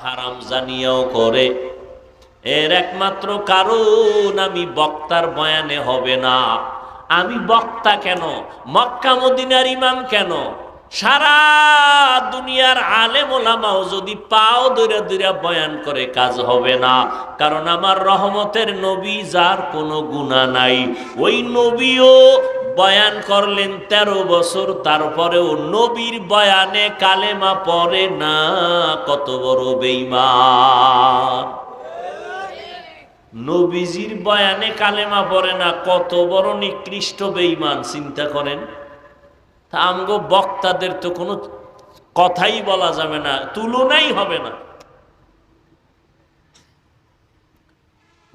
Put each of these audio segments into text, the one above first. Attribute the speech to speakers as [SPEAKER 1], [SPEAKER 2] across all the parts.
[SPEAKER 1] হারাম জানিয়াও করে। এর একমাত্র কারণ আমি বক্তার বয়ানে হবে না। আমি বক্তা কেন, মক্কা মদিনার ইমাম কেন, সারা দুনিয়ার আলেম ওলামাও যদি পাও দৈরা দৈরা বয়ান করে কাজ হবে না। কারণ আমার রহমতের নবী যার কোনো গুনাহ নাই, ওই নবীও বয়ান করলেন 13 বছর, তারপরেও নবীর বয়ানে কালেমা পড়ে না। কত বড় বেঈমান! নবীজির বয়ানে কালেমা পড়ে না, কত বড় নিকৃষ্ট বেঈমান! চিন্তা করেন। তা আমগো বক্তাদের তো কোনো কথাই বলা যাবে না, তুলনাই হবে না।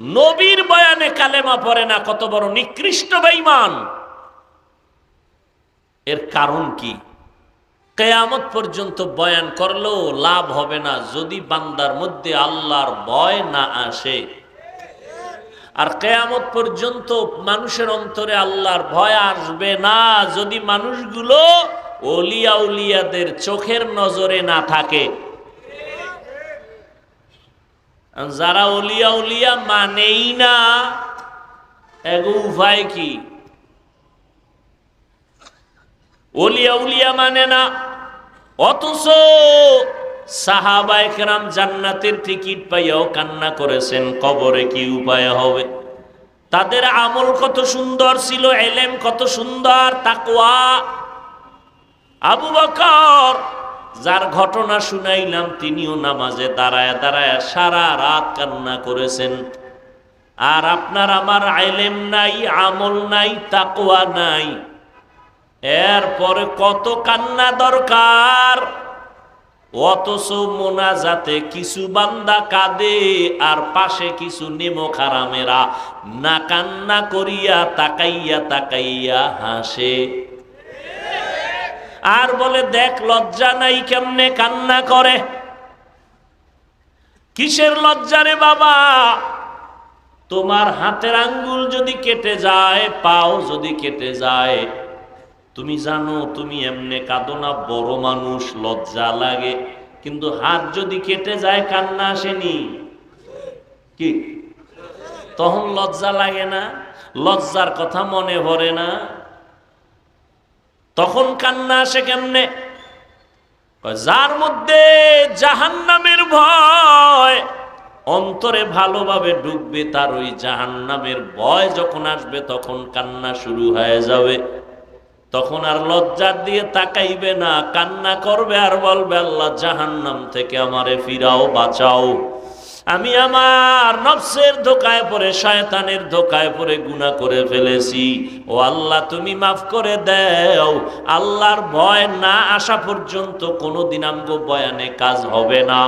[SPEAKER 1] নবীর বয়ানে কালেমা পড়ে না, কত বড় নিকৃষ্ট বেঈমান! এর কারণ কি? কিয়ামত পর্যন্ত বয়ান করলেও লাভ হবে না যদি বান্দার মধ্যে আল্লাহর ভয় না আসে। আর কিয়ামত পর্যন্ত মানুষের অন্তরে আল্লাহর ভয় আসবে না যদি মানুষগুলো ওলিয়া উলিয়াদের চোখের নজরে না থাকে। যারা ওলিয়া উলিয়া মানেই না, এগো উপায় কি? ওলিয়া উলিয়া মানে না, অথচ সাহাবায়ে কেরাম জান্নাতের টিকিট পাইয়াও কান্না করেছেন, কবরে কি উপায় হবে। তাদের আমল কত সুন্দর ছিল, ইলম কত সুন্দর, তাকওয়া। আবু বকর, যার ঘটনা শুনাইলাম, তিনিও নামাজে দাঁড়ায় দাঁড়ায় সারা রাত কান্না করেছেন। আর আপনার আমার ইলম নাই, আমল নাই, তাকওয়া নাই, এরপরে কত কান্না দরকার। অথচ মোনাজাতে কিছু বান্দা কাঁদে আর পাশে কিছু নেমক হারামেরা না কান্না করিয়া তাকাইয়া তাকাইয়া হাসে আর বলে, দেখ লজ্জা নাই কেমনে কান্না করে। কিসের লজ্জা রে বাবা? তোমার হাতের আঙ্গুল যদি কেটে যায়, পাও যদি কেটে যায়, তুমি জানো তুমি এমনে কাঁদো না, বড় মানুষ, লজ্জা লাগে। কিন্তু হাত যদি কেটে যায়, কান্না আসেনি কি? তখন লজ্জা লাগে না? লজ্জার কথা মনে পড়ে না? তখন কান্না আসে কেমনে? যার মধ্যে জাহান্নামের ভয় অন্তরে ভালোভাবে ঢুকবে, তার ওই জাহান্নামের ভয় যখন আসবে তখন কান্না শুরু হয়ে যাবে। তখন আর লজ্জার দিয়ে তাকাইবে না, কান্না করবে আর বলবে, আল্লাহ জাহান্নাম থেকে আমারে ফিরাও, বাঁচাও। আমি আমার নফসের ধোকায় পড়ে, শয়তানের ধোকায় পড়ে গুনাহ করে ফেলেছি। ও আল্লাহ, তুমি মাফ করে দাও। আল্লাহর ভয় না আসা পর্যন্ত কোনোদিন আমগো বয়ানে কাজ হবে না।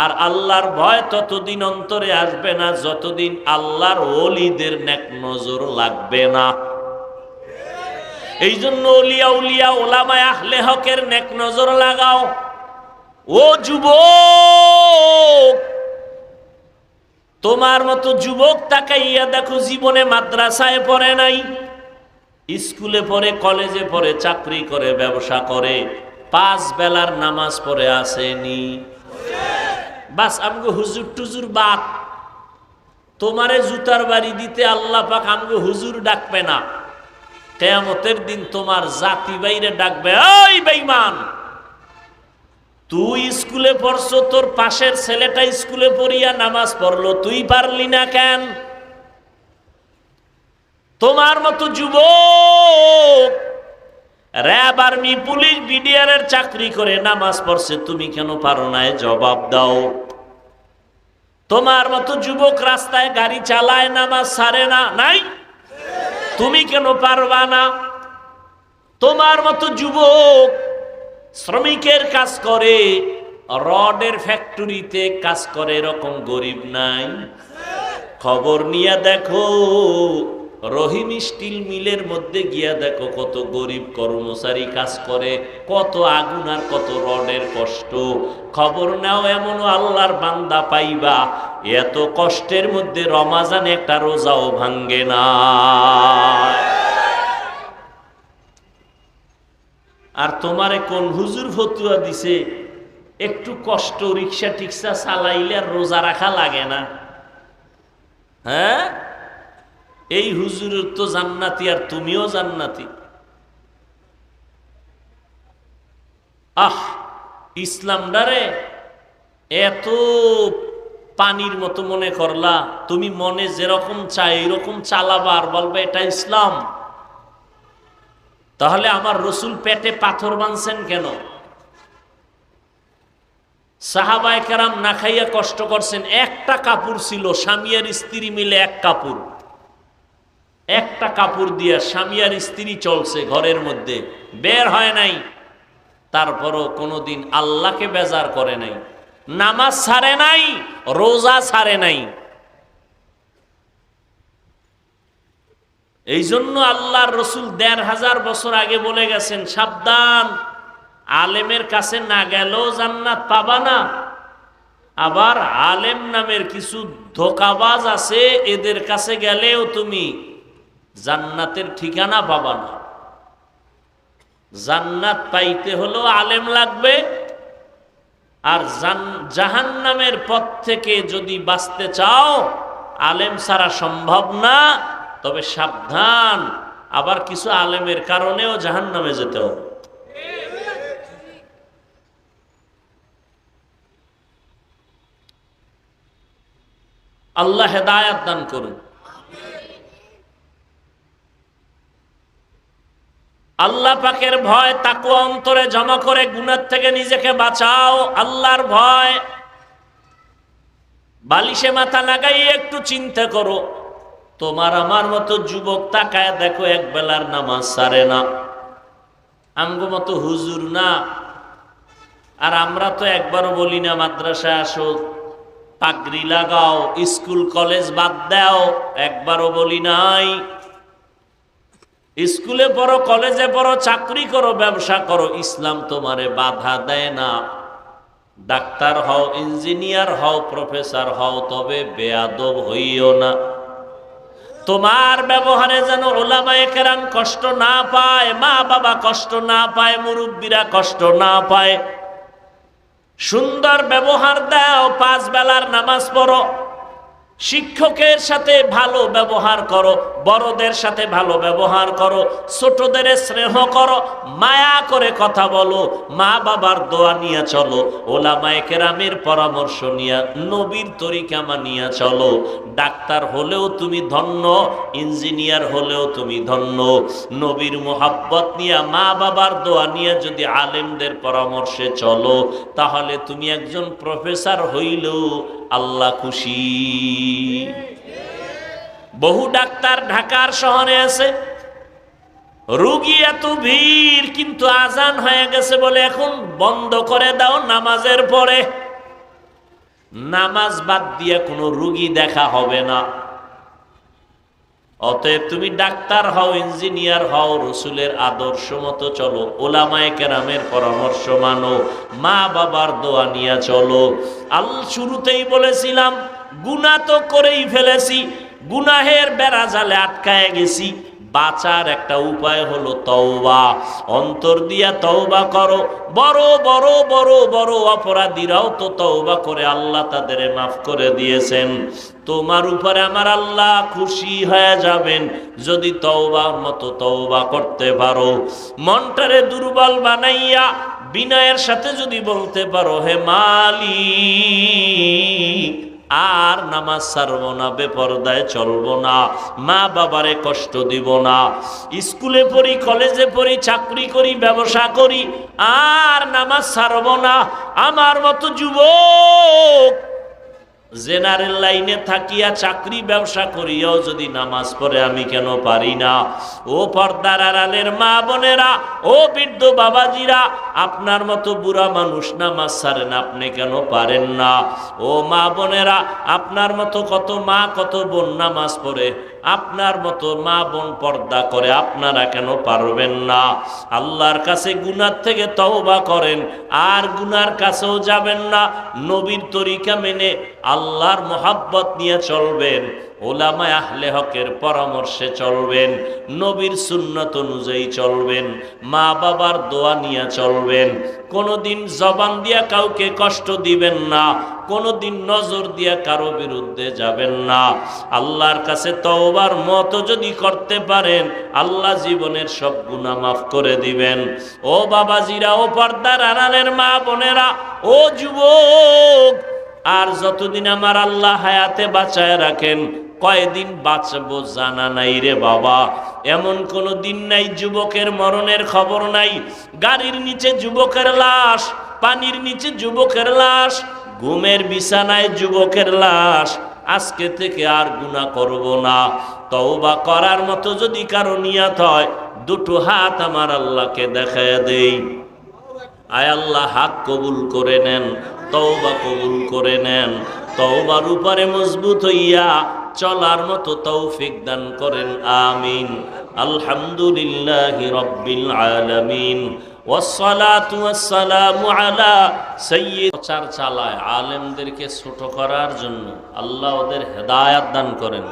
[SPEAKER 1] আর আল্লাহর ভয় ততদিন অন্তরে আসবে না যতদিন আল্লাহর ওলিদের নেক নজর লাগবে না। এই জন্য ওলিয়া উলিয়া ওলামায়ে আহলে হকের নেক নজর লাগাও। ও যুবক, তোমার মতো যুবক তাকাইয়া দেখো, জীবনে মাদ্রাসায় পড়ে নাই, স্কুলে পড়ে, কলেজে পড়ে, চাকরি করে, ব্যবসা করে, 5 বেলার নামাজ পড়ে আসেনি। বাস আমগো হুজুর টুজুর বাপ, তোমারে জুতার বাড়ি দিতে আল্লাহ পাক আমগো হুজুর ডাকবে না। কিয়ামতের দিন তোমার জাতি বাইরে ডাকবে, ওই বেঈমান, তুই স্কুলে পড়ছো, তোর পাশের ছেলেটা স্কুলে পড়িয়া নামাজ পড়লো, তুই পারলি না কেন? তোমার মতো যুবক র‍্যাব, আর্মি, পুলিশ, বিডিআর এর চাকরি করে নামাজ পড়ছে, তুমি কেন পারো না? জবাব দাও। তোমার মতো যুবক রাস্তায় গাড়ি চালায়, নামাজ ছাড়ে না, নাই? তুমি কেন পারবা না? তোমার মতো যুবক শ্রমিকের কাজ করে, রডের ফ্যাক্টরিতে কাজ করে, এরকম গরিব নাই? খবর নিয়ে দেখো, রহিম স্টিল মিলের মধ্যে গিয়া দেখো কত গরিব কর্মচারী কাজ করে, কত আগুন আর কত রডের কষ্ট। খবর নাও, এমন আল্লাহর বান্দা পাইবা এত কষ্টের মধ্যে রমাজানে একটা রোজাও ভাঙ্গে না। আর তোমারে কোন হুজুর ফতুয়া দিছে একটু কষ্ট রিক্সা টিক্সা চালাইলে আর রোজা রাখা লাগে না? হ্যাঁ, এই হুজুরের তো জান্নাতি আর তুমিও জান্নাতি। আহ, ইসলামটারে এত পানির মতো মনে করলা, তুমি মনে যেরকম চাই এরকম চালাবা আর বলবে এটা ইসলাম। তাহলে আমার রসুল পেটে পাথর বাঁধছেন কেন? সাহাবায়ে কেরাম না খাইয়া কষ্ট করছেন, একটা কাপড় ছিল, স্বামী আর স্ত্রী মিলে এক কাপড়, একটা কাপড় দিয়া স্বামী আর স্ত্রী চলছে ঘরের মধ্যে, বের হয় নাই। তারপরও কোনোদিন আল্লাহকে বেজার করে নাই, নামাজ ছাড়ে নাই, রোজা ছাড়ে নাই। এই জন্য আল্লাহর রসুল ১৫০০ বছর আগে বলে গেছেন, সাবধান, আলেমের কাছে না গেলেও জান্নাত পাবা না, আবার আলেম নামের কিছু ধোঁকাবাজ আছে, এদের কাছে গেলেও তুমি জান্নাতের ঠিকানা পাবা না। জান্নাত পাইতে হলেও আলেম লাগবে, আর জাহান্নামের পথ থেকে যদি বাঁচতে চাও আলেম ছাড়া সম্ভব না। তবে সাবধান, আবার কিছু আলেমের কারণেও জাহান্নামে যেতে হবে। আল্লাহ হেদায়েত দান করুন। আল্লাহ পাকের ভয় তাকওয়া অন্তরে জমা করে গুনাহ থেকে নিজেকে বাঁচাও। আল্লাহর ভয় বালিশে মাথা লাগাই একটু চিন্তা করো। তোমার আমার মতো যুবক তাকায় দেখো, এক বেলার নামাজ ছাড়ে না, আমগো মতো হুজুর না। আর আমরা তো একবারও বলি না মাদ্রাসায় আসো, পাগড়ি লাগাও, স্কুল কলেজ বাদ দাও, একবারও বলি নাই। স্কুলে পড়ো, কলেজে পড়ো, চাকরি করো, ব্যবসা করো, ইসলাম তোমারে বাধা দেয় না। ডাক্তার হও, ইঞ্জিনিয়ার হও, প্রফেসর হও, তবে বেয়াদব হইও না। তোমার ব্যবহারে যেন উলামায়ে কেরাম কষ্ট না পায়, মা বাবা কষ্ট না পায়, মুরব্বীরা কষ্ট না পায়। সুন্দর ব্যবহার দাও, 5 বেলার নামাজ পড়ো, শিক্ষকের সাথে ভালো ব্যবহার করো, বড়দের সাথে ভালো ব্যবহার করো, ছোটদের স্নেহ করো, মায়া করে কথা বলো, মা বাবার দোয়া নিয়ে চলো, ওলামায়ে কেরামের পরামর্শ নিয়ে, নবীর তরিকা মানিয়া চলো। ডাক্তার হলেও তুমি ধন্য, ইঞ্জিনিয়ার হলেও তুমি ধন্য। নবীর মোহাব্বত নিয়ে, মা বাবার দোয়া নিয়ে যদি আলেমদের পরামর্শে চলো, তাহলে তুমি একজন প্রফেসর হইলেও আল্লাহ খুশি। বহু ডাক্তার ঢাকার শহরে আছে, রোগী এত ভিড়, কিন্তু আজান হয়ে গেছে বলে এখন বন্ধ করে দাও নামাজের পরে। নামাজ বাদ দিয়ে কোনো রোগী দেখা হবে না। অতএব তুমি ডাক্তার হও, ইঞ্জিনিয়ার হও, রসুলের আদর্শ মতো চলো, ওলামায়ে কেরামের পরামর্শ মানো, মা বাবার দোয়া নিয়ে চলো। শুরুতেই বলেছিলাম, গুনাহ তো করেই ফেলেছি, গুনাহের বেড়া জালে আটকায় গেছি। বাঁচার একটা উপায় হলো তওবা। অন্তর দিয়া তওবা করো। বড় বড় বড় বড় অপরাধীরাও তো তওবা করে আল্লাহ তাদের মাফ করে দিয়েছেন। তোমার উপরে আমার আল্লাহ খুশি হয়ে যাবেন যদি তওবার মতো তওবা করতে পারো। মনটারে দুর্বল বানাইয়া বিনয়ের সাথে যদি বলতে পারো, হে মালিক, আর নামাজ ছাড়বো না, বেপরদায় চলবো না, মা বাবারে কষ্ট দিব না, স্কুলে পড়ি, কলেজে পড়ি, চাকরি করি, ব্যবসা করি, আর নামাজ ছাড়বো না। আমার মতো যুবক জেনারেল লাইনে থাকিয়া চাকরি ব্যবসা করিয়াও যদি নামাজ পড়ে আমি কেন পারি না? ও পর্দার আড়ালের মা বোনেরা, ও বৃদ্ধ বাবাজিরা, আপনার মতো বুড়া মানুষ নামাজ ছাড়েন, আপনি কেন পারেন না? ও মা বোনেরা, আপনার মতো কত মা কত বোন নামাজ পড়ে, আপনার মতো মা বোন পর্দা করে, আপনারা কেন পারবেন না? আল্লাহর কাছে গুনার থেকে তওবা করেন, আর গুনার কাছেও যাবেন না। নবীর তরিকা মেনে আল্লাহর মোহাব্বত নিয়ে চলবেন, উলামায়ে আহলে হকের পরামর্শে চলবেন, নবীর সুন্নাত অনুযায়ী চলবেন, মা বাবার দোয়া নিয়ে চলবেন। কোনোদিন জবান দিয়া কাউকে কষ্ট দিবেন না, কোনোদিন নজর দিয়া কারো বিরুদ্ধে যাবেন না। আল্লাহর কাছে তওবার মতো যদি করতে পারেন, আল্লাহ জীবনের সব গুনাহ মাফ করে দিবেন। ও বাবাজিরা, ও পর্দার আড়ালের মা বোনেরা, ও যুবক, আর যতদিন আমার আল্লাহ হায়াতে বাঁচায় রাখেন, কয়দিন বাঁচবো জানা নাই রে বাবা। এমন কোন দিন নাই যুবকের মরণের খবর নাই। গাড়ির নিচে যুবকের লাশ, পানির নিচে যুবকের লাশ, ঘুমের বিছানায় যুবকের লাশ। আজকে থেকে আর গুনাহ করব না। তওবা করার মতো যদি কারো নিয়ত হয়, দুটো হাত আমার আল্লাহকে দেখায় দেই। আয় আল্লাহ, হাত কবুল করে নেন, তওবা কবুল করে নেন। তওবার উপরে মজবুত হইয়া চলার মতো তৌফিক দান করেন, আমিন। আলহামদুলিল্লাহি রাব্বিল আলামিন, ওয়াসসালাতু ওয়াসসালামু আলা সাইয়্যিদ। প্রচার চালায় আলেমদেরকে ছোট করার জন্য, আল্লাহ ওদের হেদায়েত দান করেন।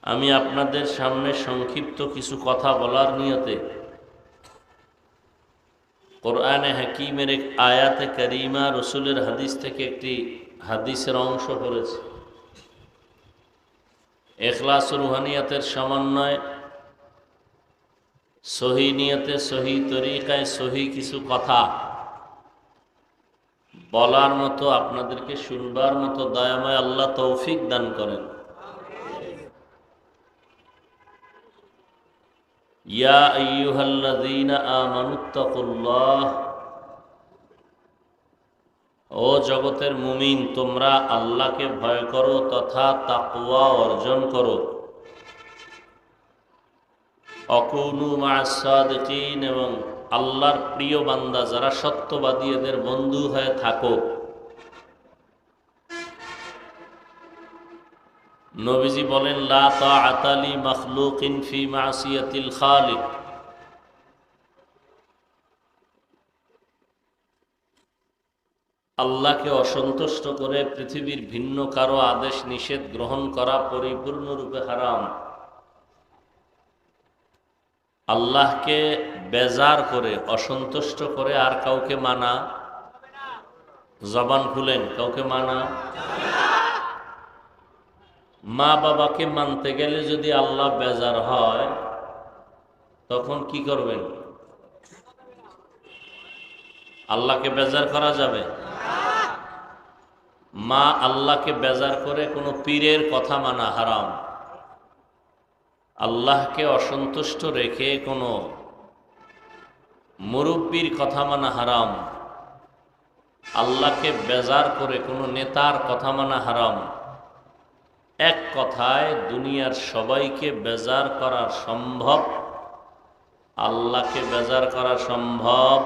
[SPEAKER 1] আমি আপনাদের সামনে সংক্ষিপ্ত কিছু কথা বলার নিয়তে কোরআনে হাকিমের এক আয়াতে কারিমা, রসুলের হাদিস থেকে একটি হাদিসের অংশ পড়েছে। ইখলাস রুহানিয়াতের সমন্বয়, সহি নিয়তে, সহি তরিকায়, সহি কিছু কথা বলার মতো, আপনাদেরকে শুনবার মতো দয়াময় আল্লাহ তৌফিক দান করেন। ইয়া আইয়ুহাল্লাযীনা আমানুত্তাকুল্লাহ, ও জগতের মুমিন, তোমরা আল্লাহকে ভয় করো তথা তাকওয়া অর্জন করো। অকুনু মা'আস সাদিকিন, এবং আল্লাহর প্রিয় বান্দা যারা সত্যবাদী, এদের বন্ধু হয়ে থাকো। নবীজি বলেন, লা তাআতা লি মাখলুকিন ফি মাসিয়াতিল খালিক। আল্লাহকে অসন্তুষ্ট করে পৃথিবীর ভিন্ন কারো আদেশ নিষেধ গ্রহণ করা পরিপূর্ণরূপে হারাম। আল্লাহকে বেজার করে, অসন্তুষ্ট করে আর কাউকে মানা, জবান খুলেন, কাউকে মানা। মা বাবাকে মানতে গেলে যদি আল্লাহ বেজার হয়, তখন কি করবেন? আল্লাহকে বেজার করা যাবে? মা আল্লাহকে বেজার করে কোনো পীরের কথা মানা হারাম। আল্লাহকে অসন্তুষ্ট রেখে কোনো মুরব্বির কথা মানা হারাম। আল্লাহকে বেজার করে কোনো নেতার কথা মানা হারাম। এক কথায় দুনিয়ার সবাইকে বেজার করা সম্ভব, আল্লাহকে বেজার করা সম্ভব?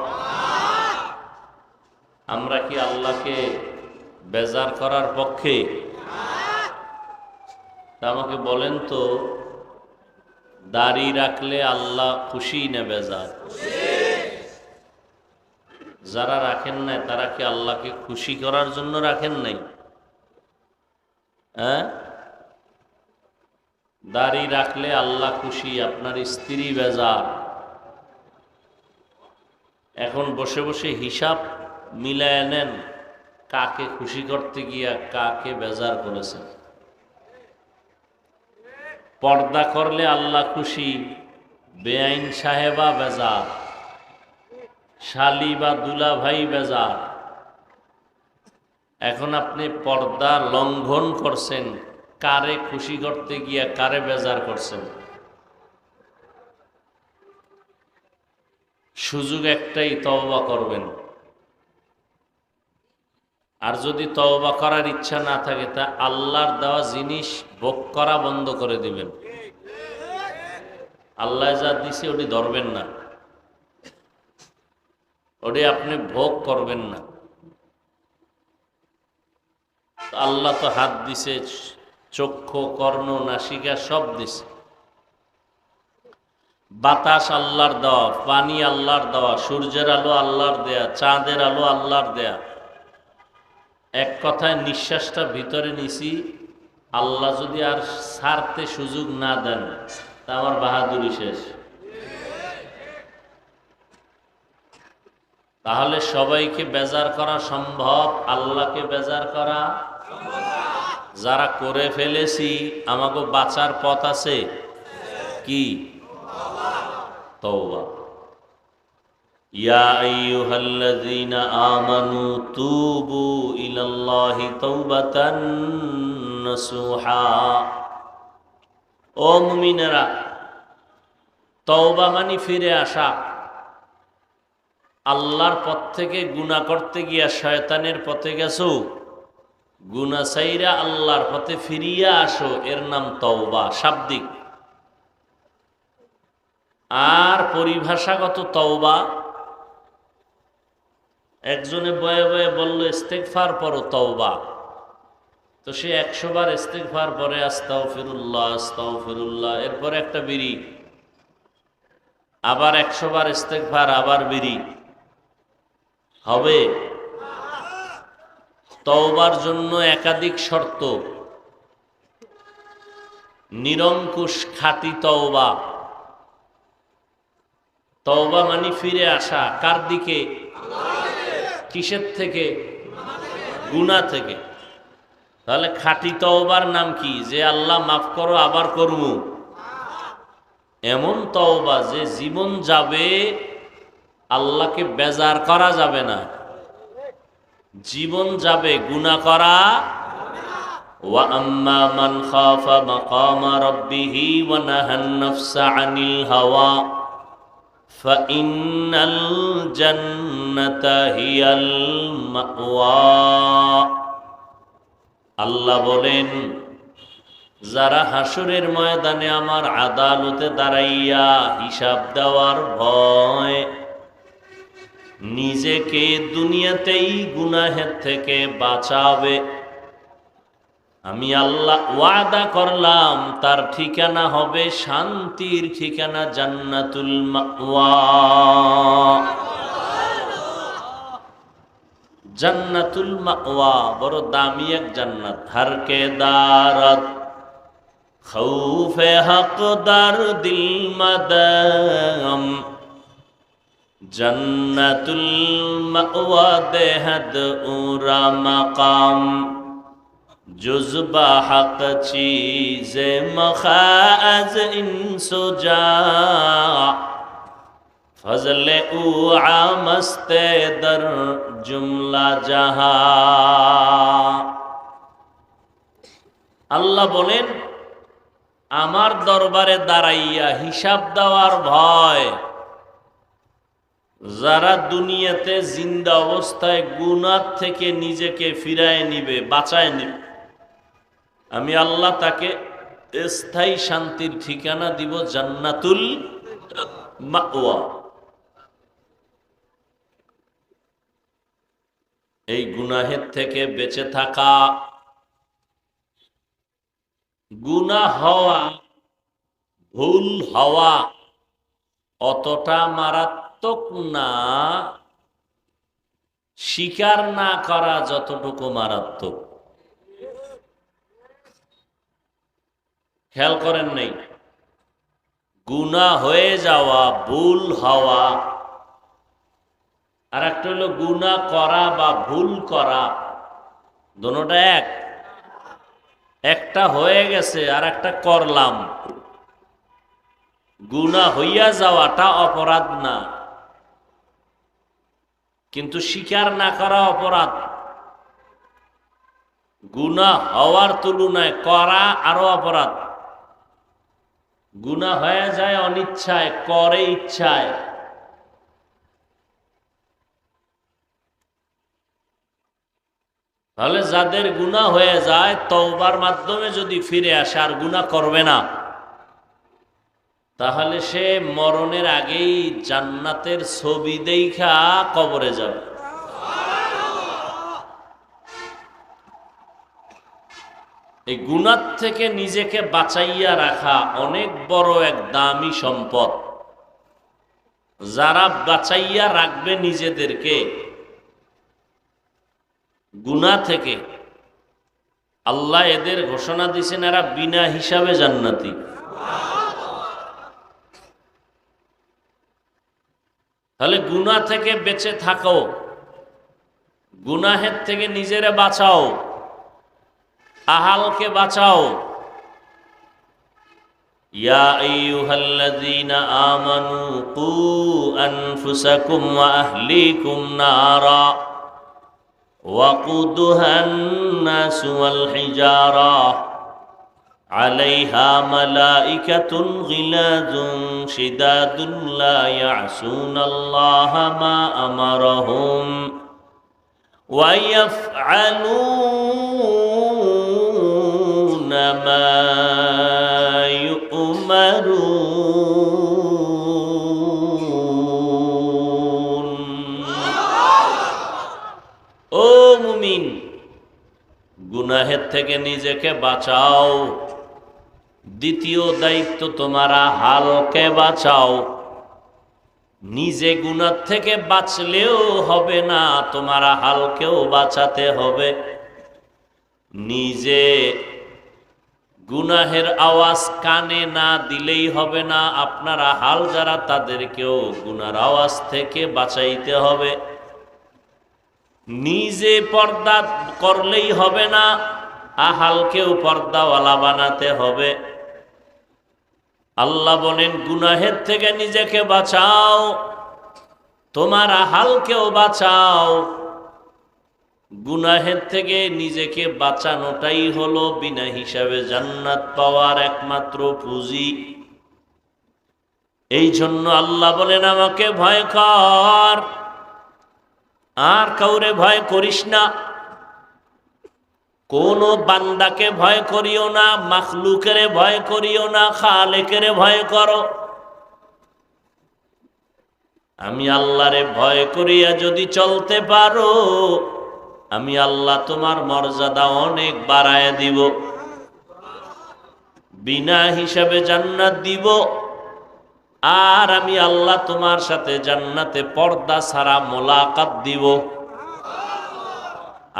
[SPEAKER 1] আমরা কি আল্লাহকে বেজার করার পক্ষে? তা আমাকে বলেন তো, দাড়ি রাখলে আল্লাহ খুশি না বেজার? যারা রাখেন নাই তারা কি আল্লাহকে খুশি করার জন্য রাখেন নাই? হ্যাঁ, দাড়ি রাখলে আল্লাহ খুশি, আপনার স্ত্রী বেজার। এখন বসে বসে হিসাব মিলায় নেন, কাকে খুশি করতে গিয়া কাকে বেজার করেছেন। পর্দা করলে আল্লাহ খুশি, বেআইন সাহেবা বেজার, শালি বা দুলা ভাই বেজার। এখন আপনি পর্দা লঙ্ঘন করছেন, কারে খুশি করতে গিয়া কারে বেজার করছেন? সুযোগ একটাই, তওবা করবেন। আর যদি তওবা করার ইচ্ছা না থাকে, তা আল্লাহর দেওয়া জিনিস ভোগ করা বন্ধ করে দিবেন। আল্লাহ যা দিছে ওটি ধরবেন না, ওটি আপনি ভোগ করবেন না। আল্লাহ তো হাত দিছে, চক্ষু, কর্ণ, নাসিকা সব দিছে। বাতাস আল্লাহর দেওয়া, পানি আল্লাহর দেওয়া, সূর্যের আলো আল্লাহর দেয়া, চাঁদের আলো আল্লাহর দেয়া। এক কথায় নিঃশ্বাসটা ভিতরে নিছি, আল্লাহ যদি আর ছাড়তে সুযোগ না দেন তা আমার বাহাদুরি শেষ। তাহলে সবাইকে বেজার করা সম্ভব, আল্লাহকে বেজার করা যারা করে ফেলেছি, আমাকে বাঁচার পথ আছে কি? তওবা। ইয়া আইয়ুহাল্লাযীনা আমানু তুবু ইলাল্লাহি তাওবাতান নাসুহা। ও মুমিনেরা, তওবা মানে ফিরে আসা। আল্লাহর পথ থেকে গুনাহ করতে গিয়া শয়তানের পথে গেছো, গুনাহ ছাইরা আল্লাহর পথে ফিরিয়া আসো, এর নাম তওবা শাব্দিক। আর পরিভাষাগত তওবা, একজনে বয়ে বয়ে বলল ইস্তেগফার পড়ো তওবা, তো সে 100 বার ইস্তেগফার পরে আস্তাগফিরুল্লাহ আস্তাগফিরুল্লাহ, এরপরে একটা বিড়ি, আবার 100 বার ইস্তেগফার, আবার বিড়ি, হবে? তওবার জন্য একাধিক শর্ত। নিরঙ্কুশ খাঁটি তওবা। তওবা মানে ফিরে আসা কার দিকে? কিসের থেকে? গুনাহ থেকে। তাহলে খাঁটি তওবার নাম কি? যে আল্লাহ মাফ করো আবার করবো, এমন তওবা যে জীবন যাবে আল্লাহকে বেজার করা যাবে না, জীবন যাবে গুনাহ করা। ওয়া আম্মা মান খাফা মাকামা রাব্বিহি ওয়া নাহান নাফসা আনিল হাওয়া ফাইন্নাল জান্নাতা হিয়াল মাওয়া। আল্লাহ বলেন, যারা হাসরের ময়দানে আমার আদালতে দাঁড়াইয়া হিসাব দেওয়ার ভয় নিজেকে দুনিয়াতেই গুনাহের থেকে বাঁচাবে, আমি আল্লাহ ওয়াদা করলাম তার ঠিকানা হবে শান্তির ঠিকানা, জান্নাতুল মাওয়া। জান্নাতুল মাওয়া বড় দামি এক জান্নাত। হারকে দারত খৌফে হকদার দিল মাদাম, জান্নাতুল মাওয়া দেহদ উরা মাকাম, জুজবা হক চীজে মখাজ ইনসুজা, ফজলে উ আমস্তে দর জুমলা জাহা। আল্লাহ বলেন, আমার দরবারে দাঁড়াইয়া হিসাব দেওয়ার ভয় যারা দুনিয়াতে জিন্দা অবস্থায় গুনাহ থেকে নিজেকে ফিরায় নিবে, বাঁচায় নিবে, আমি আল্লাহ তাকে স্থায়ী শান্তির ঠিকানা দিব, জান্নাতুল মাওয়া। এই গুনাহের থেকে বেঁচে থাকা, গুনাহ হওয়া, ভুল হওয়া অতটা মারাত্মক না, স্বীকার না করা যতটুকু মারাত্মক। খেয়াল করেন নাই? গুনাহ হয়ে যাওয়া, ভুল হওয়া, আর একটা হলো গুনাহ করা বা ভুল করা, দুটোটা এক। একটা হয়ে গেছে আর একটা করলাম। গুনাহ হইয়া যাওয়াটা অপরাধ না, কিন্তু স্বীকার না করা অপরাধ। গুনাহ হওয়ার তুলনায় করা আরো অপরাধ। গুনাহ হয়ে যায় অনিচ্ছায়, করে ইচ্ছায়। তাহলে যাদের গুনাহ হয়ে যায় তওবার মাধ্যমে যদি ফিরে আসে আর গুনাহ করবে না, তাহলে সে মরণের আগেই জান্নাতের ছবি দেখা কবরে যাবে। এই গুনাহ থেকে নিজেকে বাঁচাইয়া রাখা অনেক বড় এক দামি সম্পদ। যারা বাঁচাইয়া রাখবে নিজেদেরকে, গুনাহ থেকে আল্লাহ এদের ঘোষণা দিয়েছেন এরা বিনা হিসাবে জান্নাতি। তাহলে গুনাহ থেকে বেঁচে থাকো, গুনাহের থেকে নিজেরে বাঁচাও, আহালকে বাঁচাও। ইয়া আইয়ুহাল্লাযীনা আমানু কু আনফুসাকুম ওয়া আহলিকুম নারা ওয়াকুদুহান নাসু ওয়াল হিজারা আলাইহা মালাইকাতুন গিলাযুন শিদাদুন লা ইয়াসুনাল্লাহা মা আমারাহুম ওয়া ইয়াফআলুনা মা ইউমারুন। ও মুমিন, গুনাহের থেকে নিজেকে বাঁচাও। দ্বিতীয় দায়িত্ব, তোমারা হালকে বাঁচাও। নিজে গুনাহ থেকে বাঁচলেও হবে না, তোমারা হালকেও বাঁচাতে হবে। নিজে গুনাহের আওয়াজ কানে না দিলেই হবে না, আপনারা হাল যারা তাদেরকেও গুনার আওয়াজ থেকে বাঁচাইতে হবে। নিজে পর্দা করলেই হবে না, আহালকেও পর্দাওয়ালা বানাতে হবে। আল্লাহ বলেন গুনাহের থেকে নিজেকে বাঁচাও, তোমার আহালকেও বাঁচাও। গুনাহের থেকে নিজেকে বাঁচানোটাই হলো বিনা হিসাবে জান্নাত পাওয়ার একমাত্র পুঁজি। এই জন্য আল্লাহ বলেন আমাকে ভয় কর, আর কাউরে ভয় করিস না। কোন বান্দাকে ভয় করিও না, মাখলুকের ভয় করিও না, খালেকের ভয় করো। আমি আল্লাহরে ভয় করিয়া যদি চলতে পারো, আমি আল্লাহ তোমার মর্যাদা অনেক বাড়ায় দিব, বিনা হিসাবে জান্নাত দিব। আর আমি আল্লাহ তোমার সাথে জান্নাতে পর্দা ছাড়া মোলাকাত দিব।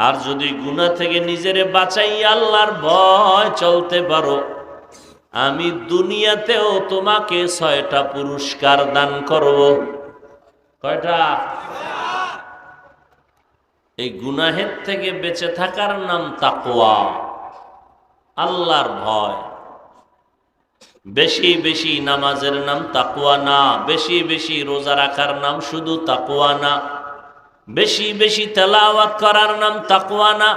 [SPEAKER 1] আর যদি গুনাহ থেকে নিজেরে বাঁচাই আল্লাহর ভয় চলতে পারো, আমি দুনিয়াতেও তোমাকে 6টা পুরস্কার দান করব। কয়টা? এই গুনাহের থেকে বেঁচে থাকার নাম তাকওয়া, আল্লাহর ভয়। বেশি বেশি নামাজের নাম তাকওয়া না, বেশি বেশি রোজা রাখার নাম শুধু তাকওয়া না, বেশি বেশি তেলাওয়াত করার নাম তাকওয়া না,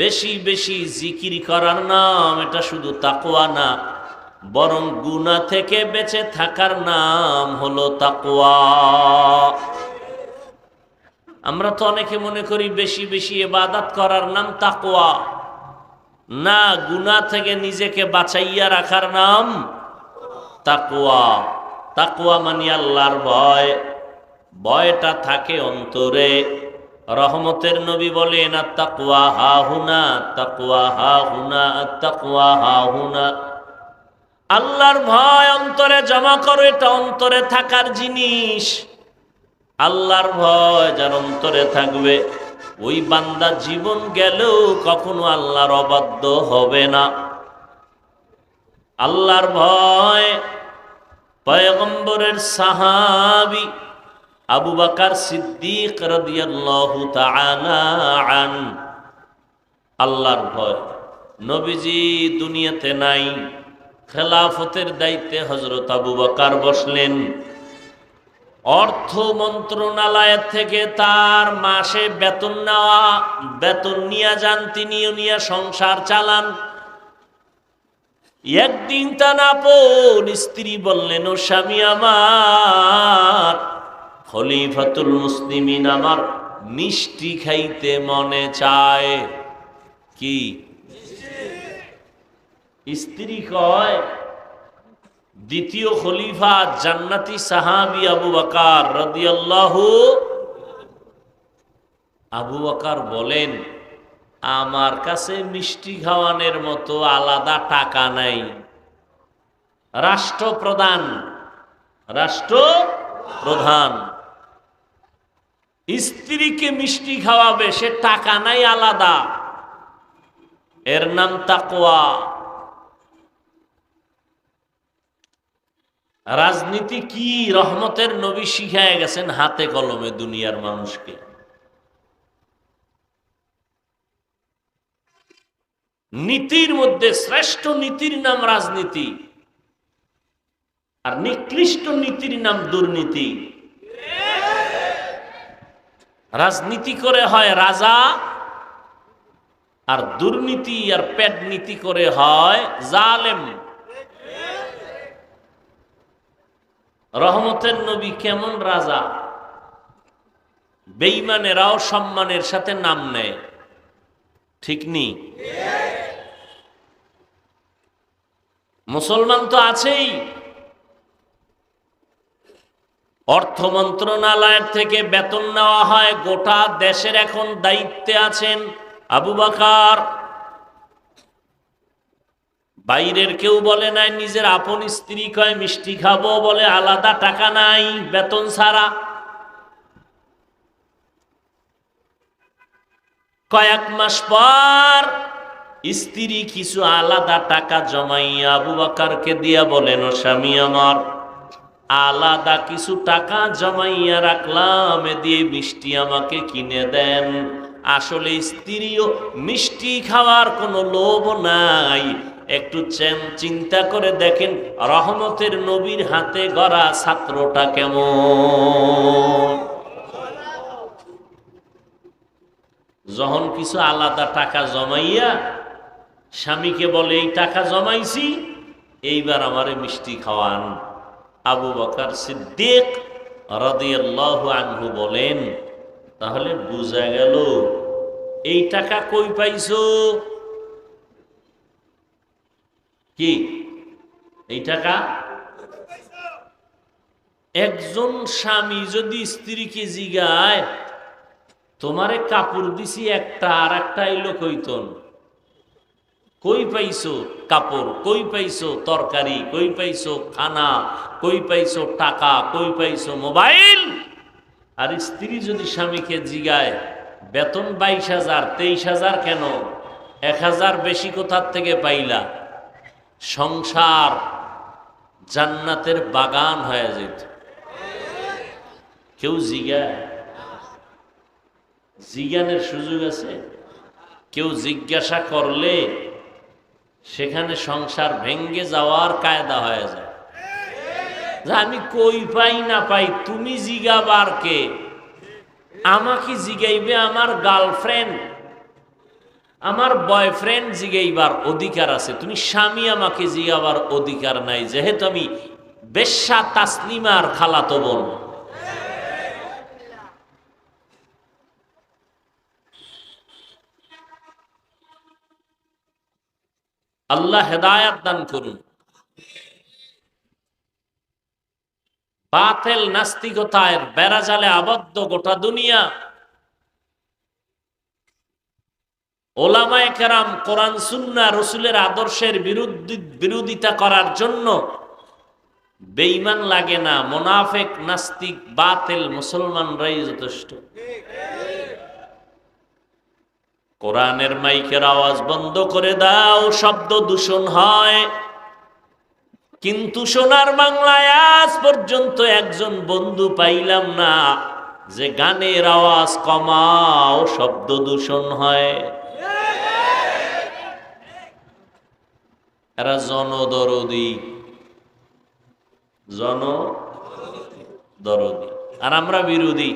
[SPEAKER 1] বেশি বেশি জিকির করার নাম এটা শুধু তাকওয়া না, বরং গুনাহ থেকে বেঁচে থাকার নাম হলো তাকওয়া। আমরা তো অনেকে মনে করি বেশি বেশি ইবাদত করার নাম তাকওয়া, না, গুনাহ থেকে নিজেকে বাঁচাইয়া রাখার নাম তাকওয়া। তাকওয়া মানে আল্লাহর ভয়, ভয়টা থাকে অন্তরে। রহমতের নবী বলেন আত-তাকওয়া হাহুনা, তাকওয়া হাহুনা, আত-তাকওয়া হাহুনা। আল্লাহর ভয় অন্তরে জমা করো, এটা অন্তরে থাকার জিনিস। আল্লাহর ভয় যার অন্তরে থাকবে, ওই বান্দা জীবন গেলেও কখনো আল্লাহর অবাধ্য হবে না। আল্লাহর ভয় পয়গম্বরের সাহাবী আবু বকর সিদ্দিক রাদিয়াল্লাহু তাআলা আন, আল্লাহর ভয়। নবীজি দুনিয়াতে নাই, খেলাফতের দায়িত্বে হযরত আবু বকর বসলেন। অর্থ মন্ত্রণালয় থেকে তার মাসে বেতন নেওয়া, বেতন নিয়ে যান, তিনিও নিয়ে সংসার চালান। একদিন তার আপন স্ত্রী বললেন, ও স্বামী আমার, খলিফাতুল মুসলিমিন, আমার মিষ্টি খাইতে মনে চায়। কি? স্ত্রী কয়, দ্বিতীয় খলিফা জান্নাতি সাহাবী আবু বকর রাদিয়াল্লাহু। আবু বকর বলেন, আমার কাছে মিষ্টি খাওয়ানোর মতো আলাদা টাকা নাই। রাষ্ট্রপ্রধান, রাষ্ট্রপ্রধান, স্ত্রীকে মিষ্টি খাওয়াবে, সে টাকা নাই আলাদা, এর নাম তাকওয়া। রাজনীতি কি রহমতের নবী শিখায় গেছেন হাতে কলমে দুনিয়ার মানুষকে। নীতির মধ্যে শ্রেষ্ঠ নীতির নাম রাজনীতি, আর নিকৃষ্ট নীতির নাম দুর্নীতি। রাজনীতি করে হয় রাজা, আর দুর্নীতি আর পেট নীতি করে হয় জালেম। রহমতের নবী কেমন রাজা? বেঈমানেরাও সম্মানের সাথে নাম নেয়, ঠিক নি? মুসলমান তো আছেই। অর্থ মন্ত্রণালয়ের থেকে বেতন নেওয়া হয়, গোটা দেশের এখন দায়িত্বে আছেন আবু বকর। বাইরের কেউ বলে নাই, নিজের আপন স্ত্রী কয় মিষ্টি খাবো, বলে আলাদা টাকা নাই, বেতন ছাড়া। কয়েক মাস পর স্ত্রী কিছু আলাদা টাকা জমাইয়া আবু বকরকে দিয়া বলেন, ও স্বামী আমার, আলাদা কিছু টাকা জমাইয়া রাখলাম, এ দিয়ে মিষ্টি আমাকে কিনে দেন। আসলে স্ত্রীও মিষ্টি খাওয়ার কোনো লোভ নাই। একটু চিন্তা করে দেখেন রহমতের নবীর হাতে গড়া ছাত্রটা কেমন। যখন কিছু আলাদা টাকা জমাইয়া স্বামীকে বলে, এই টাকা জমাইছি, এইবার আমারে মিষ্টি খাওয়ান। আবু বকর সিদ্দিক রাদিয়াল্লাহু আনহু বলেন, তাহলে বুঝা গেল এই টাকা কই পাইছো? কি এই টাকা? একজন স্বামী যদি স্ত্রীকে জিগায়, তোমারে কাপড় দিছি একটা, আর একটা এলো কইতন, কই পাইছো কাপড়, কই পাইছো তরকারি, কই পাইছো খানা, কই পাইছো টাকা, কই পাইছো মোবাইল? আর স্ত্রী যদি স্বামীকে জিগায়, বেতন 22,000, 23,000 কেন, 1,000 বেশি কোথার থেকে পাইলা? সংসার জান্নাতের বাগান হয়ে যেত। কেউ জিগায়? জিজ্ঞানের সুযোগ আছে? কেউ জিজ্ঞাসা করলে সেখানে সংসার ভেঙ্গে যাওয়ার কায়দা হয়ে যায়। যে আমি কই পাই না পাই, তুমি জিগাবার কে? আমাকে জিগাইবে আমার গার্লফ্রেন্ড, আমার বয়ফ্রেন্ড জিগাইবার অধিকার আছে, তুমি স্বামী আমাকে জিগাবার অধিকার নাই, যেহেতু আমি বেশ্যা তাসলিমার খালাতো বোন। আল্লাহ হেদায়াত দান করুন। বাতিল নাস্তিকতায় বেড়াজালে আবদ্ধ গোটা দুনিয়া। ওলামায়ে কেরাম কোরআন সুন্নাহ রাসূলের আদর্শের বিরোধিতা করার জন্য বেঈমান লাগে না, মুনাফিক নাস্তিক বাতিল মুসলমানরাই যথেষ্ট। কোরআনের মাইকের আওয়াজ বন্ধ করে দাও, শব্দ দূষণ হয়। কিন্তু সোনার বাংলায় আজ পর্যন্ত একজন বন্ধু পাইলাম না যে গানের আওয়াজ কমাও, শব্দ দূষণ হয়। এরা জনদরদি, আর আমরা বিরোধী।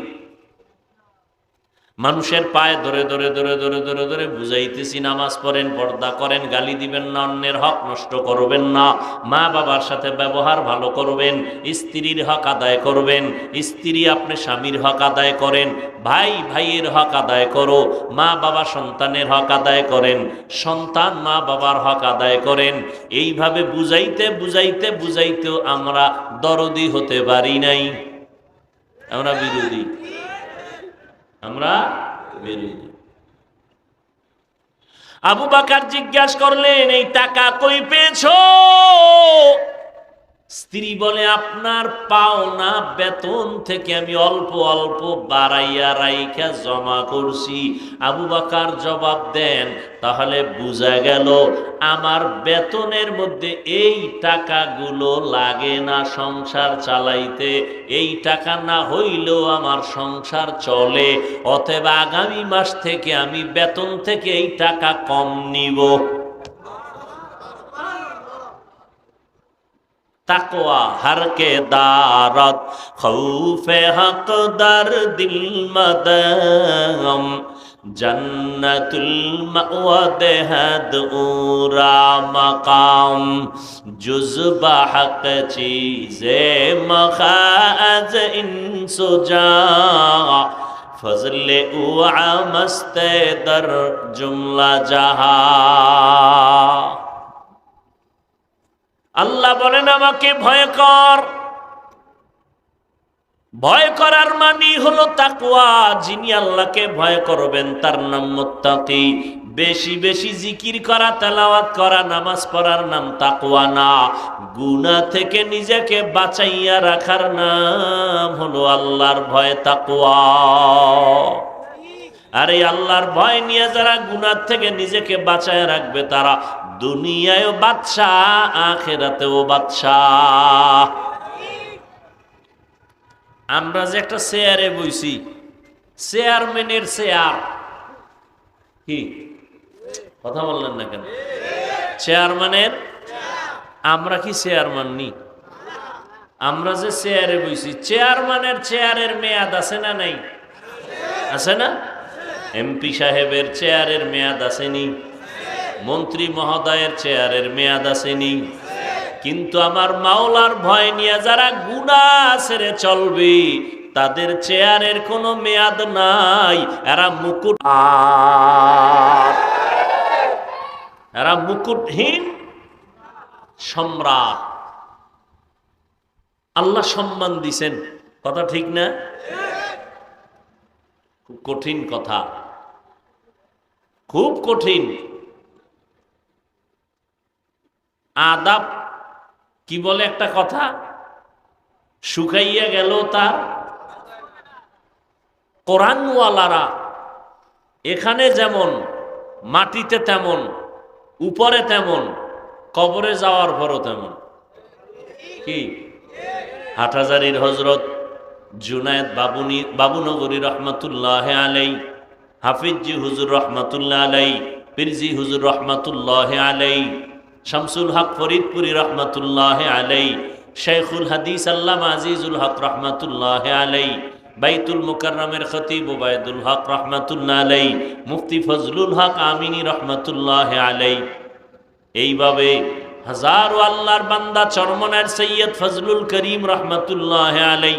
[SPEAKER 1] মানুষের পায়ে ধরে ধরে ধরে ধরে ধরে ধরে বুঝাইতেছি, নামাজ পড়েন, পর্দা করেন, গালি দিবেন না, অন্যের হক নষ্ট করবেন না, মা বাবার সাথে ব্যবহার ভালো করবেন, স্ত্রীর হক আদায় করবেন, স্ত্রী আপনি স্বামীর হক আদায় করেন, ভাই ভাইয়ের হক আদায় করো, মা বাবা সন্তানের হক আদায় করেন, সন্তান মা বাবার হক আদায় করেন। এইভাবে বুঝাইতে বুঝাইতে বুঝাইতেও আমরা দরদি হতে পারি নাই, আমরা বিরোধী। আবু বকর জিজ্ঞাসা করলেন, এই টাকা কই পেয়েছো? স্ত্রী বলে আপনার পাওনা বেতন থেকে আমি অল্প অল্প বাড়াইয়া রাইখা জমা করছি। আবু বকর জবাব দেন, তাহলে বোঝা গেল আমার বেতনের মধ্যে এই টাকাগুলো লাগে না সংসার চালাইতে, এই টাকা না হইলেও আমার সংসার চলে, অতএব আগামী মাস থেকে আমি বেতন থেকে এই টাকা কম নিব। তাকওয়া हर के दारत खौफे हक दर दिल मदम जन्नतुल मअवा देहद उरा मकाम जुज़्बा हक चीज़े मखाज इंसुजा फजले उआ मस्ते दर जुमला जहा। আল্লাহ বলেন আমাকে ভয় কর। ভয় করার মানে হলো তাকওয়া। যিনি আল্লাহকে ভয় করবেন তার নাম মুত্তাকি। বেশি বেশি জিকির করা, তেলাওয়াত করা, নামাজ পড়ার নাম তাকওয়া না। গুনাহ থেকে নিজেকে বাঁচাইয়া রাখার নাম হলো আল্লাহর ভয়, তাকওয়া। আর এই আল্লাহর ভয় নিয়ে যারা গুনাহ থেকে নিজেকে বাঁচায় রাখবে তারা দুনিয়ায়ও বাদশাহ, আখিরাতেও বাদশাহ। আমরা যে একটা চেয়ারে বইছি, চেয়ারম্যানের চেয়ার, কি কথা বললেন না কেন? চেয়ারম্যানের, আমরা কি চেয়ারম্যান নি? আমরা যে চেয়ারে বইছি, চেয়ারম্যানের চেয়ারের মেয়াদ আছে না নাই? আছে না? এমপি সাহেবের চেয়ারের মেয়াদ আসেনি, মন্ত্রী মহোদয়ের চেয়ারের মেয়াদ আসেনি। কিন্তু আমার মাওলার ভয় নিয়ে যারা গুনাহ ছেড়ে চলবে তাদের চেয়ারের কোনো মেয়াদ নাই। এরা মুকুট, এরা মুকুটহীন সম্রাট। আল্লাহ সম্মান দিছেন, কথা ঠিক না? খুব কঠিন কথা, খুব কঠিন। আদাব কি বলে একটা কথা, শুকাইয়া গেল তার। কোরআনওয়ালারা এখানে যেমন, মাটিতে তেমন, উপরে তেমন, কবরে যাওয়ার পরও তেমন। কি হাটহাজারীর হযরত জুনায়েদ বাবুনগরী রহমাতুল্লাহ আলাই, হাফিজি হুজুর রহমাতুল্লাহ আলাই, পীরজি হুজুর রহমাতুল্লাহ আলাই, শামসুল হক ফরিদপুরি রহমাতুল্লাহ আলাই, শেখুল হাদিস আল্লামা আজিজুল হক রহমাতুল্লাহ আলাই, বাইতুল মুকাররমের খতিব ওবায়দুল হক রহমাতুল্লাহ আলাই, মুফতি ফজলুল হক আমিনী রহমাতুল্লাহ আলাই। এইভাবে হাজারো আল্লাহর বান্দা, চরমনের সৈয়দ ফজলুল করিম রহমাতুল্লাহ আলাই,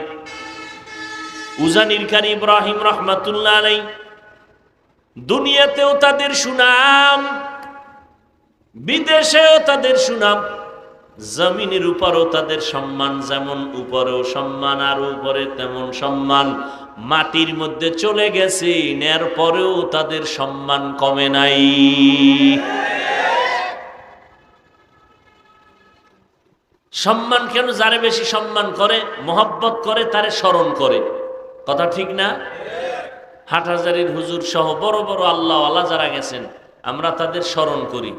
[SPEAKER 1] উজানির কারি ইব্রাহিম রহমাতুল্লাহ আলাই, দুনিয়াতেও তাদের সুনাম, বিদেশেও তাদের সুনাম, জমিনের উপরও তাদের সম্মান। যেমন উপরেও সম্মান, আর উপরে তেমন সম্মান। মাটির মধ্যে চলে গেছে, এর পরেও তাদের সম্মান কমে নাই। সম্মান কেন? যারে বেশি সম্মান করে, মহব্বত করে, তারে স্মরণ করে, কথা ঠিক না? হাটহাজারীর হুজুর সহ বড় বড় আল্লাহওয়ালা যারা গেছেন, আমরা তাদের স্মরণ করি,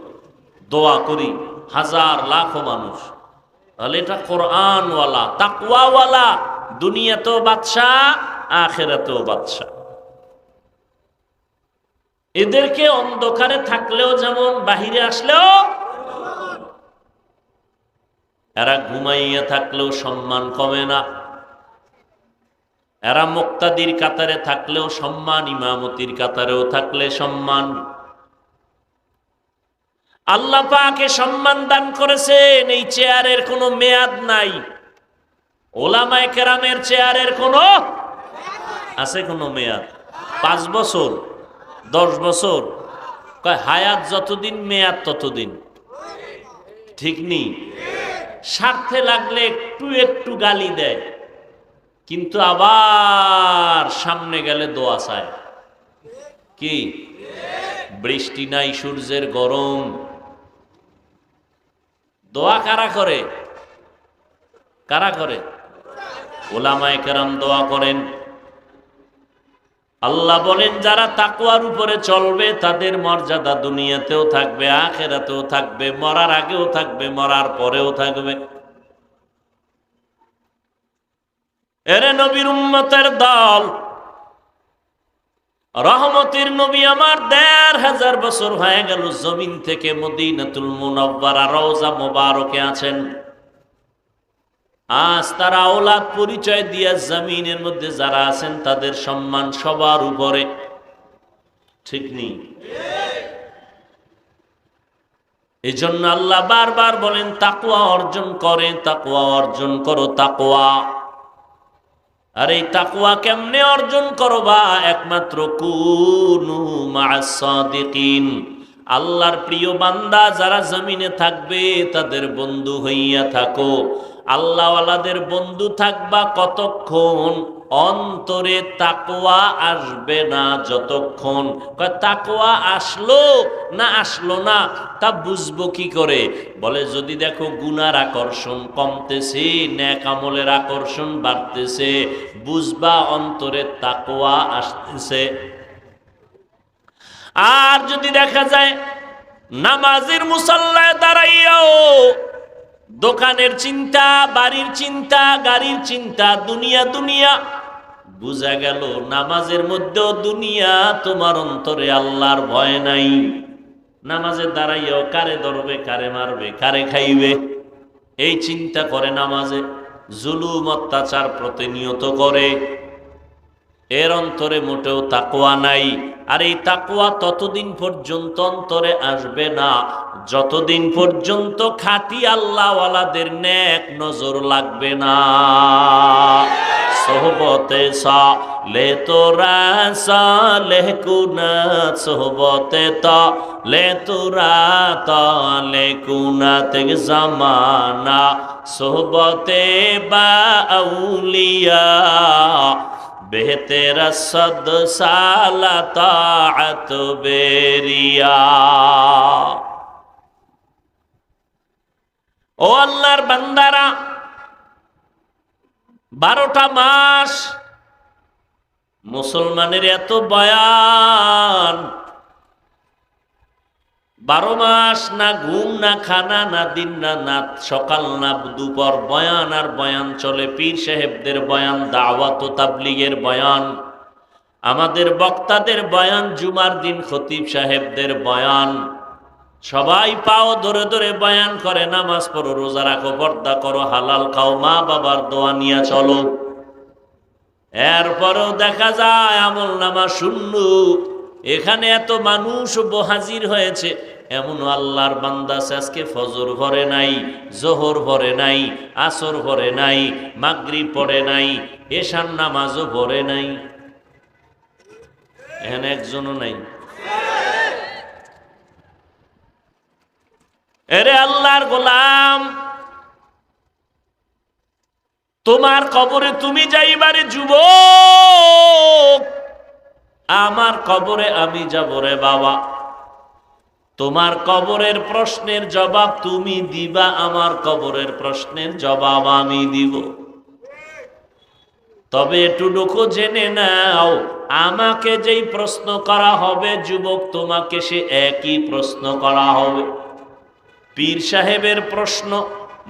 [SPEAKER 1] দোয়া করি, হাজার লাখো মানুষ। তাহলে এটা কোরআনওয়ালা, তাকওয়াওয়ালা, দুনিয়াতেও বাদশাহ, আখিরাতেও বাদশাহ। এদেরকে অন্ধকারে থাকলেও যেমন, বাহিরে আসলেও, এরা ঘুমাইয়া থাকলেও সম্মান কমে না। এরা মুক্তাদির কাতারে থাকলেও সম্মান, ইমামতির কাতারেও থাকলে সম্মান। আল্লাহ পাকে সম্মান দান করেছেন, এই চেয়ারের কোনো মেয়াদ নাই। ওলামায়ে কেরামের চেয়ারের কোনো আছে কোনো মেয়াদ? 5 বছর, 10 বছর, কয় হায়াত যতদিন মেয়াদ ততদিন, ঠিক নেই? স্বার্থে লাগলে একটু একটু গালি দেয়, কিন্তু আবার সামনে গেলে দোয়া চায়। কি বৃষ্টি নাই, সূর্যের গরম, দোয়া কারা করে? কারা করে? উলামায়ে কেরাম দোয়া করেন। আল্লাহ বলেন যারা তাকওয়ার উপরে চলবে তাদের মর্যাদা দুনিয়াতেও থাকবে, আখিরাতেও থাকবে, মরার আগেও থাকবে, মরার পরেও থাকবে। এরে নবীর উম্মতের দল, রহমতের নবী আমার ১৫০০ বছর হয়ে গেল জমিন থেকে মদিনাতুল মুনাওয়ারা রওজা মোবারকে আছেন। আজ তারা আওলাদ পরিচয় দিয়া জমিনের মধ্যে যারা আছেন তাদের সম্মান সবার উপরে, ঠিক নেই? এই জন্য আল্লাহ বারবার বলেন তাকওয়া অর্জন করে, তাকওয়া অর্জন করো, তাকওয়া। আর এই তাকওয়া কেমনে অর্জন করবা? একমাত্র কুনু মা'আস সাদিকিন, আল্লাহর প্রিয় বান্দা যারা জমিনে থাকবে তাদের বন্ধু হইয়া থাকো। আল্লাহওয়ালাদের বন্ধু থাকবা কতক্ষণ? অন্তরে তাকওয়া আসবে না যতক্ষণ। তাকওয়া আসলো না আসলো না তা বুঝবো কি করে? বলে যদি দেখো গুনার আকর্ষণ কমতেছে, নেক আমলের আকর্ষণ বাড়তেছে, বুঝবা অন্তরে তাকওয়া আসতেছে। আর যদি দেখা যায় নামাজের মুসাল্লায় দাঁড়াইয়াও দোকানের চিন্তা, বাড়ির চিন্তা, গাড়ির চিন্তা, দুনিয়া দুনিয়া, বুঝা গেল নামাজের মধ্যেও দুনিয়া, তোমার অন্তরে আল্লাহর ভয় নাই। নামাজে দাঁড়াইয়াও কারে ধরবে, কারে মারবে, কারে খাইবে, এই চিন্তা করে নামাজে। জুলুম অত্যাচার প্রতিনিয়ত করে, এর অন্তরে মোটেও তাকওয়া নাই। আর এই তাকওয়া ততদিন পর্যন্ত অন্তরে আসবে না যতদিন পর্যন্ত খাঁটি আল্লাহওয়ালাদের নেক নজর লাগবে না। সোহবতে সালে তোরা সালেহ কুনাত, সোহবতে তালে তোরা তালে কুনাত জামানা, সোহবতে বা আউলিয়া বেহতেরা সদ সালা তাআত বেরিয়া। ও আল্লাহর বান্দারা, 12টা মাস মুসলমানের এত বয়ান, 12 মাস না ঘুম, না খানা, না দিন, না নাত, সকাল না দুপুর বয়ান আর বয়ান চলে। পীর সাহেবদের বয়ান, দাওয়াত ও তাবলীগের বয়ান, আমাদের বক্তাদের বয়ান, জুমার দিন খতিব সাহেবদের বয়ান, সবাই পাও ধরে ধরে বয়ান করে। নামাজ পড়ো, রোজা রাখো, পর্দা করো, হালাল খাও, মা বাবার দোয়া নিয়ে চলো। এরপরেও দেখা যায় আমল নামা শূন্য। এখানে এত মানুষ হাজির হয়েছে, এমন আল্লাহর বান্দা আজকে ফজর ভরে নাই, জোহর ভরে নাই, আসর ভরে নাই, মাগরিব পড়ে নাই, এশার নামাজও ভরে নাই, এখানে একজনও নাই। এরে আল্লাহর গোলাম, তোমার কবরে তুমি যাইবারে যুবক, আমার কবরে আমি যাব রে বাবা। তোমার কবরের প্রশ্নের জবাব তুমি দিবা, আমার কবরের প্রশ্নের জবাব আমি দিব। তবে এটুকু জেনে নাও, আমাকে যেই প্রশ্ন করা হবে যুবক, তোমাকে সে একই প্রশ্ন করা হবে। পীর সাহেবের প্রশ্ন,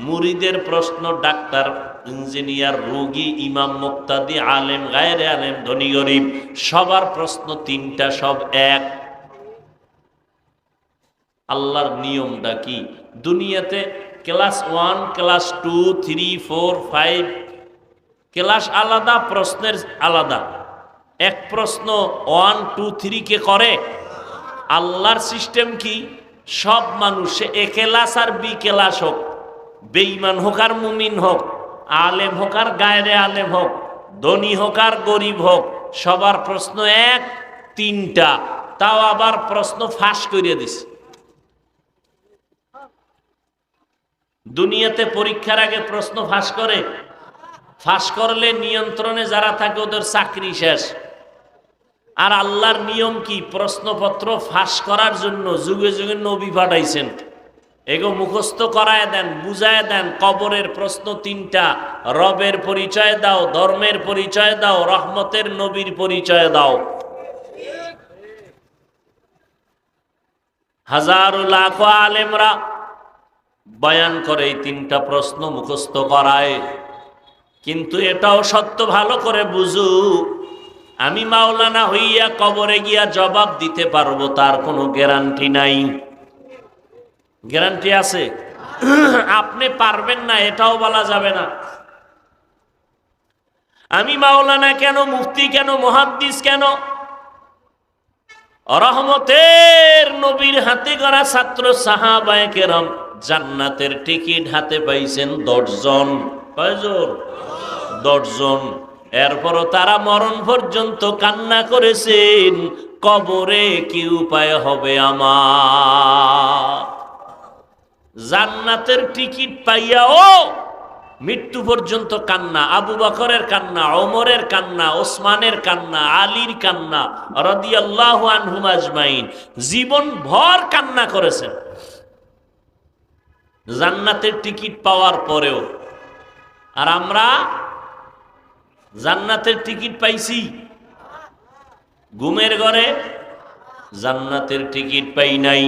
[SPEAKER 1] মুরিদের প্রশ্ন, ডাক্তার, ইঞ্জিনিয়ার, রোগী, ইমাম, মুক্তাদি, আলেম, গায়রে আলেম, ধনী গরিব, সবার প্রশ্ন তিনটা, সব এক। আল্লাহর নিয়মটা কি? দুনিয়াতে ক্লাস 1, ক্লাস 2, 3, 4, 5 ক্লাস আলাদা, প্রশ্নের আলাদা। এক প্রশ্ন 1, 2, 3 কে করে। আল্লাহর সিস্টেম কি? সব মানুষ, এ ক্লাস আর বি ক্লাস হোক, বেঈমান হোক আর মুমিন হোক, আলেম হোক আর গায়রে আলেম হোক, ধনী হোক আর গরিব হোক, সবার প্রশ্ন এক, তিনটা। তাও আবার প্রশ্ন ফাঁস করিয়ে দিছে। দুনিয়াতে পরীক্ষার আগে প্রশ্ন ফাঁস করে, ফাঁস করলে নিয়ন্ত্রণে যারা থাকে ওদের চাকরি শেষ। আর আল্লাহর নিয়ম কি? প্রশ্নপত্র ফাঁস করার জন্য যুগে যুগে নবী পাঠাইছেন। এগো মুখস্থ করায় দেন, বুঝায় দেন। কবরের প্রশ্ন তিনটা: রবের পরিচয় দাও, ধর্মের পরিচয় দাও, রহমতের নবীর পরিচয় দাও। হাজারো লাখো আলেমরা বয়ান করে এই তিনটা প্রশ্ন মুখস্থ করায়। কিন্তু এটাও সত্য, ভালো করে বুঝু, আমি মাওলানা হইয়া কবরে গিয়া জবাব দিতে পারবো তার কোনো গ্যারান্টি নাই। গ্যারান্টি আছে? আপনি পারবেন না এটাও বলা যাবে না। আমি মাওলানা কেন, মুফতি কেন, মুহাদ্দিস কেন? রহমতের নবীর হাতে গড়া ছাত্র সাহাবায়ে কেরাম জান্নাতের টিকিট হাতে পাইছেন 10 জন। কয়জন? 10 জন। এরপরও তারা মরণ পর্যন্ত কান্না করেছেন, কবরে কি উপায় হবে আমার? জান্নাতের টিকিট পাইয়াও মৃত্যু পর্যন্ত কান্না। আবু বকরের কান্না, ওমরের কান্না, ওসমানের কান্না, আলীর কান্না রাদিয়াল্লাহু আনহুম আজমাইন, জীবন ভর কান্না করেছেন জান্নাতের টিকিট পাওয়ার পরেও। আর আমরা জান্নাতের টিকিট পাইছি, ঘুমের ঘরে জান্নাতের টিকিট পাই নাই।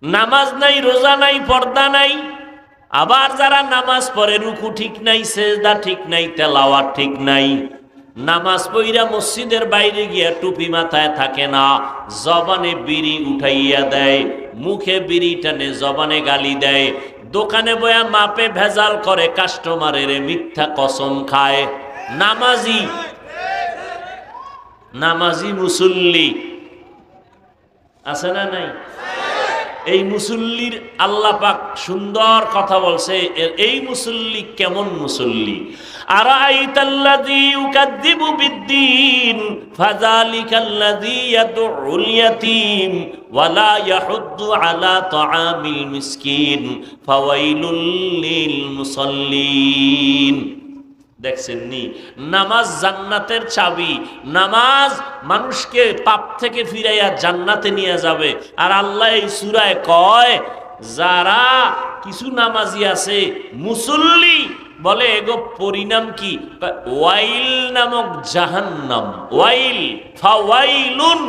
[SPEAKER 1] নামাজ নাই, রোজা নাই, পর্দা নাই। আবার যারা নামাজ পড়ে রুকু ঠিক নাই, সেজদা ঠিক নাই, তেলাওয়াত ঠিক নাই। নামাজ পড়িয়া মসজিদের বাইরে গিয়া টুপি মাথায় থাকে না, জবানে বিড়ি উঠাইয়া দেয়, মুখে বিড়ি টানে, জবানে গালি দেয়, দোকানে বয়া মাপে ভেজাল করে, কাস্টমারের মিথ্যা কসম খায়। নামাজি, নামাজি মুসল্লি আছে না নাই? এই মুসল্লির আল্লাহ পাক সুন্দর কথা বলছে। এই মুসল্লি কেমন মুসল্লি? আরাআইতাল্লাযী ইউকাযযিবু বিদ্দীন ফাযালিকাল্লাযী ইয়াদউল ইয়াতীম ওয়া লা ইয়াহুদ্দু আলা তাআমিল মিসকিন ফাওয়াইলুল লিল মুসাল্লিন। দেখছেন নি? নামাজ জান্নাতের চাবি। নামাজ মানুষকে পাপ থেকে ফিরাইয়া জান্নাতে নিয়ে যাবে। আর আল্লাহ এই সূরায় কয়, যারা কিছু নামাজি আছে মুসল্লি, বলে এগো পরিণাম কি? ওয়াইল নামক জাহান্নাম। ওয়াইল, ফাওয়াইলুন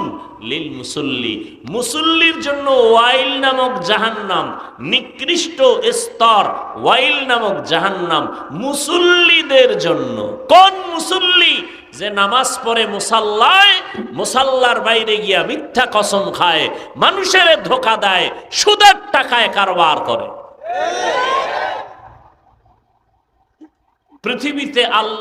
[SPEAKER 1] লিল মুসল্লি, মুসল্লির জন্য ওয়াইল নামক জাহান্নাম, নিকৃষ্ট স্তর ওয়াইল নামক জাহান্নাম মুসল্লিদের জন্য। কোন মুসল্লি? যে নামাজ পড়ে মুসাল্লায়, মুসাল্লার বাইরে গিয়া মিথ্যা কসম খায়, মানুষের ধোঁকা দেয়, সুদের টাকায় কারবার করে। পৃথিবীতে আল্লাহ